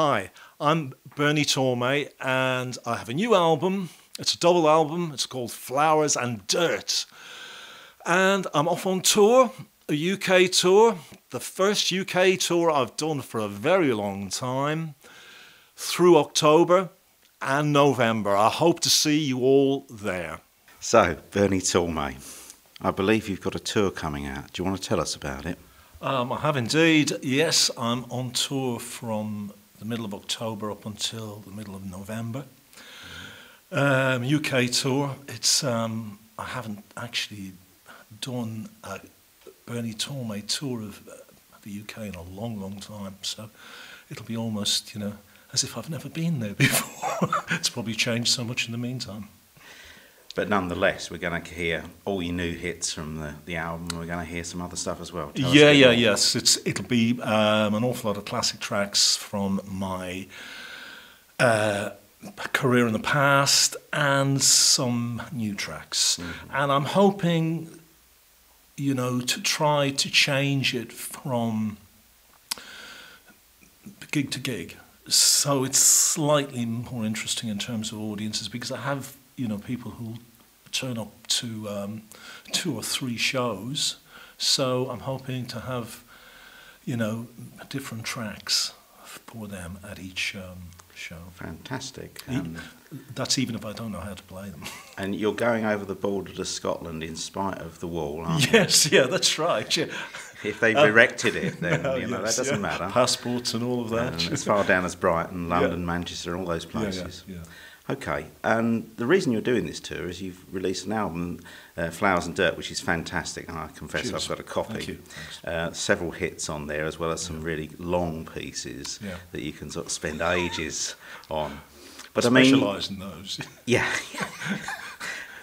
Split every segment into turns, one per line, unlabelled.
Hi, I'm Bernie Tormé and I have a new album. It's a double album. It's called Flowers and Dirt. And I'm off on tour, a UK tour. The first UK tour I've done for a very long time, through October and November. I hope to see you all there.
So, Bernie Tormé, I believe you've got a tour coming out. Do you want to tell us about it?
I have indeed. Yes, I'm on tour from the middle of October up until the middle of November. UK tour. It's I haven't actually done a Bernie Tormé tour of the UK in a long, long time, so it'll be almost, as if I've never been there before. It's probably changed so much in the meantime.
But nonetheless, we're going to hear all your new hits from the album. We're going to hear some other stuff as well.
Yes. It'll be an awful lot of classic tracks from my career in the past and some new tracks. Mm-hmm. And I'm hoping, to try to change it from gig to gig. So it's slightly more interesting in terms of audiences, because I have people who turn up to 2 or 3 shows. So I'm hoping to have, different tracks for them at each show.
Fantastic.
That's even if I don't know how to play them.
And you're going over the border to Scotland in spite of the wall, aren't you?
Yes, yeah, that's right. Yeah.
If they've erected it, then
yes,
that doesn't matter.
Passports and all of that.
As far down as Brighton, London, Manchester, and all those places.
Yeah.
Okay, and the reason you're doing this tour is you've released an album, Flowers and Dirt, which is fantastic, and I confess I've got a copy.
Thank you.
Several hits on there, as well as some really long pieces that you can sort of spend ages on. But I
specialise in those.
Yeah.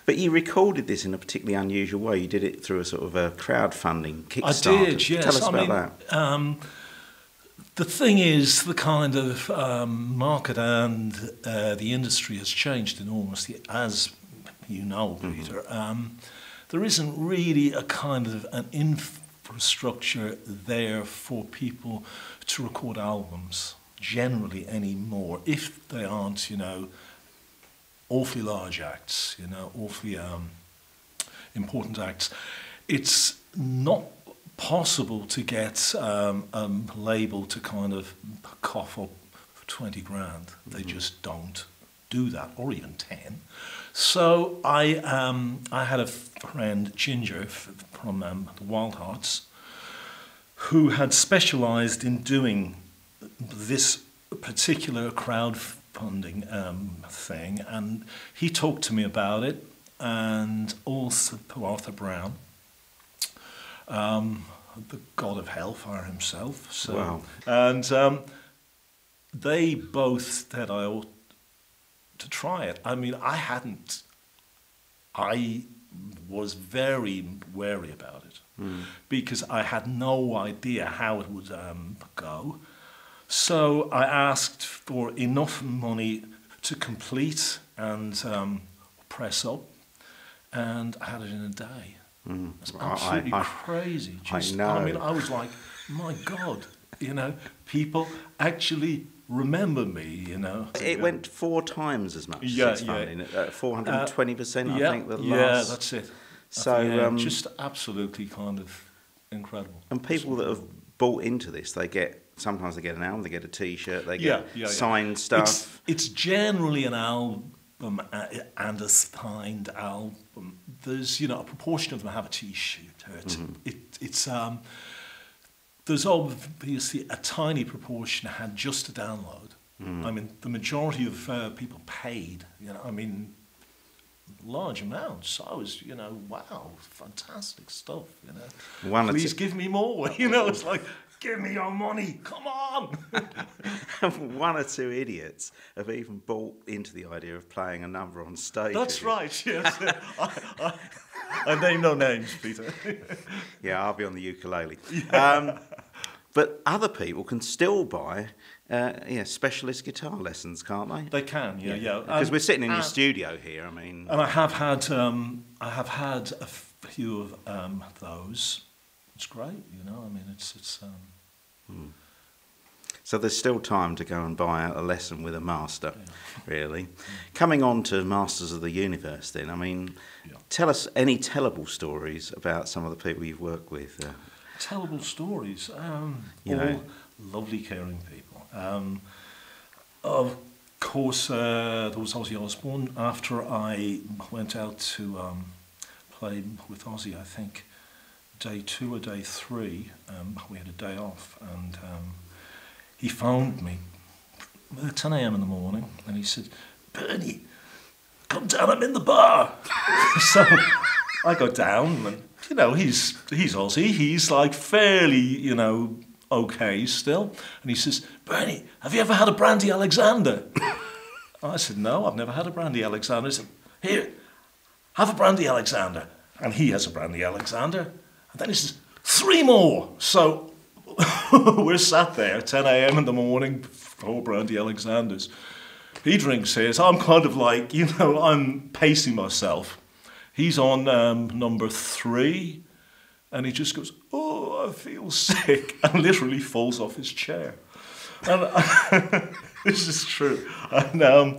But you recorded this in a particularly unusual way. You did it through a sort of a crowdfunding Kickstarter.
I did, yes.
Tell us about that.
The thing is, the kind of market and the industry has changed enormously, as you know, Peter. There isn't really a kind of an infrastructure there for people to record albums generally anymore, if they aren't, awfully large acts, awfully important acts. It's not possible to get a label to kind of cough up 20 grand. They just don't do that, or even 10. So I had a friend, Ginger, from the Wild Hearts, who had specialised in doing this particular crowdfunding thing, and he talked to me about it, and also to Arthur Brown, the god of hellfire himself. So,
wow.
And they both said I ought to try it. I mean, I was very wary about it because I had no idea how it would go. So I asked for enough money to complete and press up, and I had it in a day. It's absolutely crazy.
I know.
I mean, I was like, my God, people actually remember me,
It went 4 times as much as funding, 420%, I think.
Yeah, that's it.
So
just absolutely kind of incredible.
And people that have bought into this, sometimes they get an album, they get a T-shirt, they get signed stuff.
It's generally an album and a signed album. There's, a proportion of them have a T-shirt. It's there's obviously a tiny proportion had just a download. I mean, the majority of people paid. Large amounts. I was, wow, fantastic stuff. Please give me more. It's like, give me your money. Come on.
1 or 2 idiots have even bought into the idea of playing a number on stage.
That's right. Yes. I name no names, Peter.
Yeah, I'll be on the ukulele. But other people can still buy specialist guitar lessons, can't they?
They can, yeah.
Because we're sitting in your studio here. I mean,
and I have had a few of those. It's great, I mean, it's.
So there's still time to go and buy a lesson with a master, really. Coming on to Masters of the Universe then, I mean, tell us any tellable stories about some of the people you've worked with.
Tellable stories?
You know.
Lovely, caring people. Of course, there was Ozzy Osbourne. After I went out to play with Ozzy, I think, day 2 or day 3, we had a day off, and he phoned me at 10 a.m. in the morning, and he said, "Bernie, come down, I'm in the bar." So I got down, and, you know, he's Aussie, he's like fairly, you know, okay still. And he says, "Bernie, have you ever had a brandy Alexander?" I said, "No, I've never had a brandy Alexander." He said, "Here, have a brandy Alexander." And he has a brandy Alexander. And then he says, 3 more. So we're sat there, 10 a.m. in the morning, 4 brandy Alexanders. He drinks his. I'm kind of like, you know, I'm pacing myself. He's on number 3, and he just goes, "Oh, I feel sick," and literally falls off his chair. And this is true. And I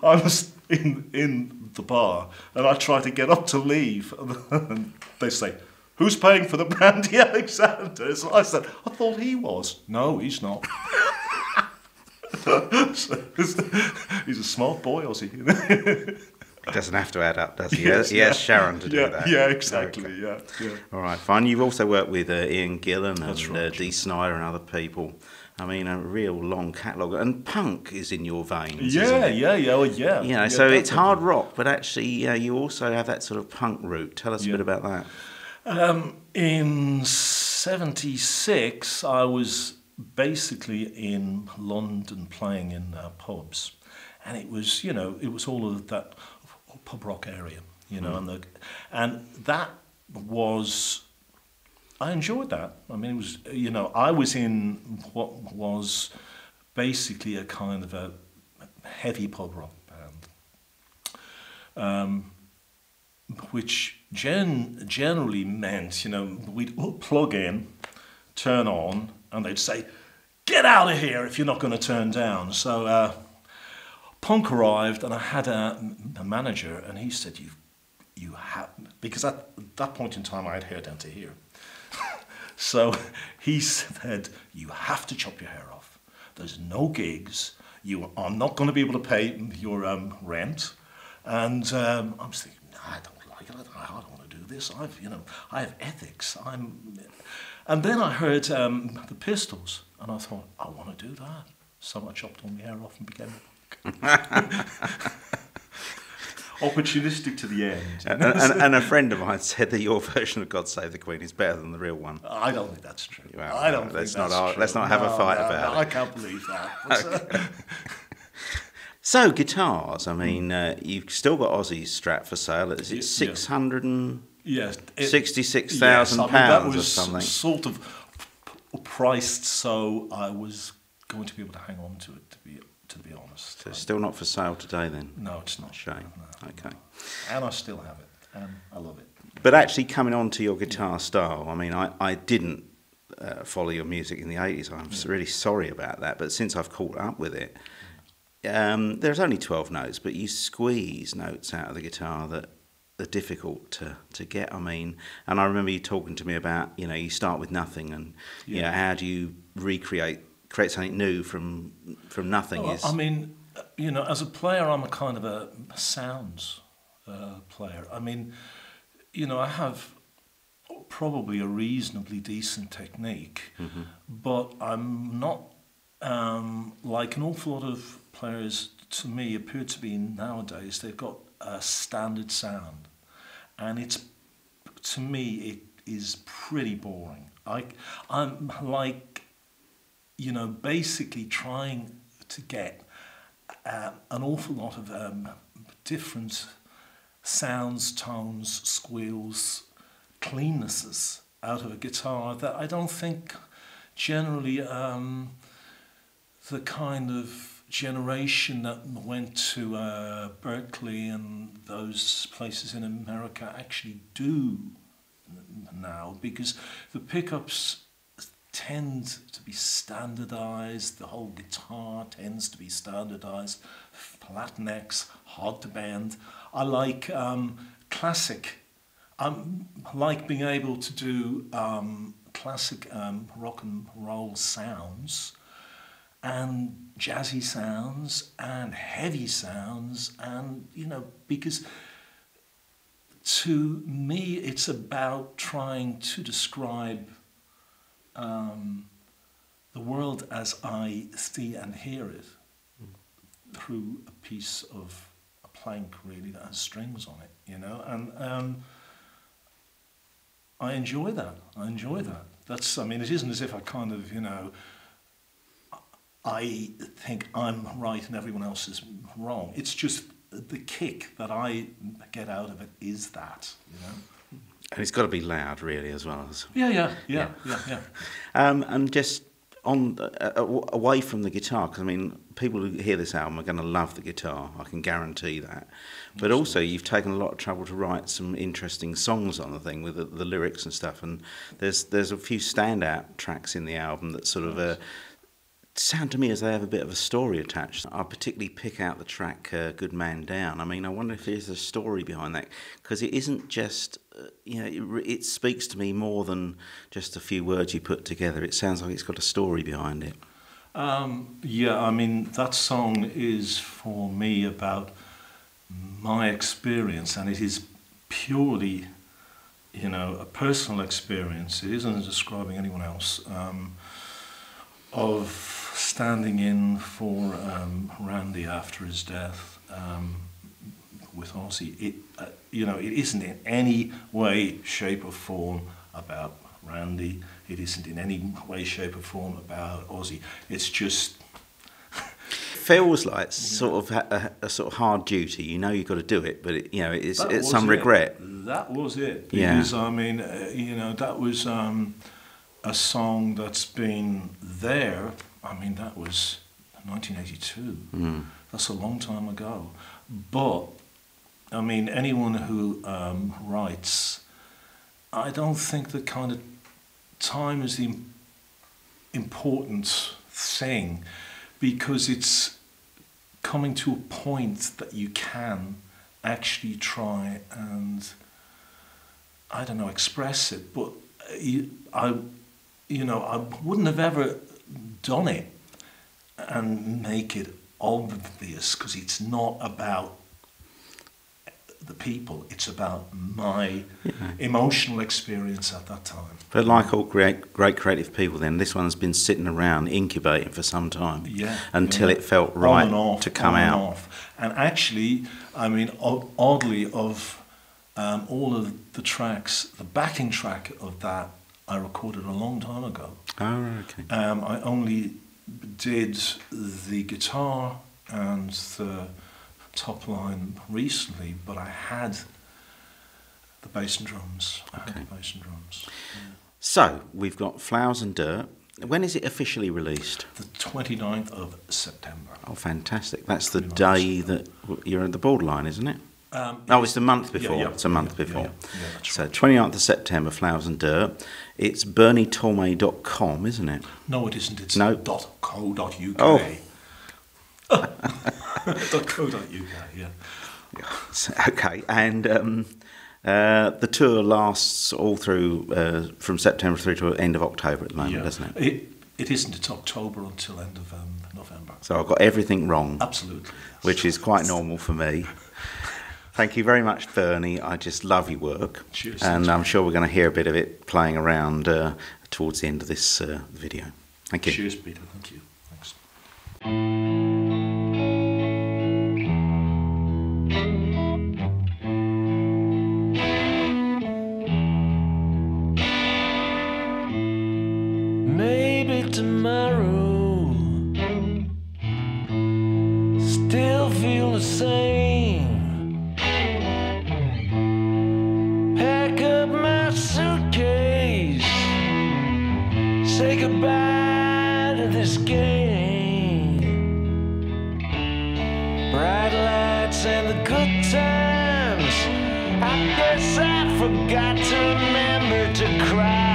was in the bar, and I tried to get up to leave, and they say, "Who's paying for the brandy Alexander?" So I said, "I thought he was." "No, he's not." So, he's a smart boy, Ozzy.
It doesn't have to add up, does he? Yes, he has Sharon to do that.
Yeah, exactly.
Okay.
Yeah.
All right, fine. You've also worked with Ian Gillan and
right,
Dee Snider and other people. I mean, a real long catalogue. And punk is in your veins,
Yeah.
isn't it?
Well, yeah.
You know,
Yeah,
so it's
definitely.
hard rock, but actually, you also have that sort of punk root. Tell us a bit about that.
In '76, I was basically in London playing in pubs, and it was, you know, it was all of that pub rock area, you know, and that was, I enjoyed that. I mean, it was, you know, I was in what was basically a kind of a heavy pub rock band, which generally meant, you know, we'd plug in, turn on, and they'd say, "Get out of here if you're not going to turn down." So punk arrived, and I had a manager, and he said, "You have," because at that point in time I had hair down to here. So he said, "You have to chop your hair off. There's no gigs. You are not going to be able to pay your rent." And I'm thinking, "No, I don't like it. I don't want to do this. I have ethics. And then I heard the Pistols, and I thought, I want to do that. So I chopped all my hair off and became a punk. Opportunistic to the end.
And a friend of mine said that your version of God Save the Queen is better than the real one.
I don't think that's true.
Well,
I don't think that's true.
Let's not have a fight about it.
I can't believe that. But,
So guitars, I mean, you've still got Ozzy's Strat for sale. Is it £666,000
that
or
was
something?
Sort of priced so I was going to be able to hang on to it, to be honest.
So it's still not for sale today then?
No, it's not.
Shame.
No,
Okay.
And I still have it, and I love it.
But actually, coming on to your guitar style, I mean, I didn't follow your music in the 80s. I'm really sorry about that. But since I've caught up with it, there's only 12 notes, but you squeeze notes out of the guitar that are difficult to get. I mean, and I remember you talking to me about, you know, you start with nothing, and you know, how do you create something new from nothing?
Well, I mean, you know, as a player, I'm a kind of a sounds player. I mean, you know, I have probably a reasonably decent technique, but I'm not like an awful lot of players, to me, appear to be nowadays. They've got a standard sound, and it's, to me, it is pretty boring. I'm like, you know, basically trying to get an awful lot of different sounds, tones, squeals, cleannesses out of a guitar that I don't think generally the kind of generation that went to Berkeley and those places in America actually do now, because the pickups tend to be standardized. The whole guitar tends to be standardized. Flat necks, hard to bend. I like classic. I like being able to do classic rock and roll sounds, and jazzy sounds, and heavy sounds, and because to me it's about trying to describe the world as I see and hear it through a piece of a plank, really, that has strings on it, and I enjoy that. It isn't as if I kind of, I think I'm right and everyone else is wrong. It's just the kick that I get out of it is that,
And it's got to be loud, really, as well as.
Yeah.
And just away from the guitar, because people who hear this album are going to love the guitar. I can guarantee that. But also, you've taken a lot of trouble to write some interesting songs on the thing with the lyrics and stuff. And there's a few standout tracks in the album that sort of sound to me as they have a bit of a story attached. I particularly pick out the track "Good Man Down." I wonder if there's a story behind that, because it isn't just. It speaks to me more than just a few words you put together. It sounds like it's got a story behind it.
That song is for me about my experience, and it is purely, a personal experience. It isn't describing anyone else, of standing in for Randy after his death. With Ozzy, it isn't in any way, shape or form about Randy. It isn't in any way, shape or form about Ozzy. It's just
feels like sort of a sort of hard duty. You've got to do it, but it's some regret.
That was it. Because that was a song that's been there. That was 1982. That's a long time ago, but. Anyone who writes, I don't think the kind of time is the important thing, because it's coming to a point that you can actually try and, express it. But I wouldn't have ever done it and make it obvious, because it's not about the people, it's about my emotional experience at that time.
But like all great creative people, then this one's been sitting around incubating for some time, until it felt right to come out.
And actually, oddly, of all of the tracks, the backing track of that I recorded a long time ago.
Oh, okay.
I only did the guitar and the top line recently, but I had the bass and drums.
So we've got Flowers and Dirt. When is it officially released?
The 29th of September.
Oh, fantastic. That's the day that you're at the borderline, isn't it? It's the month before.
Yeah.
It's a month before.
Yeah, that's
so
right.
29th of September, Flowers and Dirt. It's BernieTormé.com, isn't it?
No, it isn't. It's .co.uk.
Oh.
.co.uk, yeah.
Okay, and the tour lasts all through from September through to end of October at the moment, doesn't it?
It isn't. It's October until end of November.
So I've got everything wrong.
Absolutely. Yes.
Which is quite normal for me. Thank you very much, Bernie. I just love your work.
Cheers.
And I'm sure we're going to hear a bit of it playing around towards the end of this video. Thank you.
Cheers, Peter. Thank you. Thanks. Maybe tomorrow still feel the same. Pack up my suitcase, say goodbye to this game. Bright lights and the good times, I guess I forgot to remember to cry.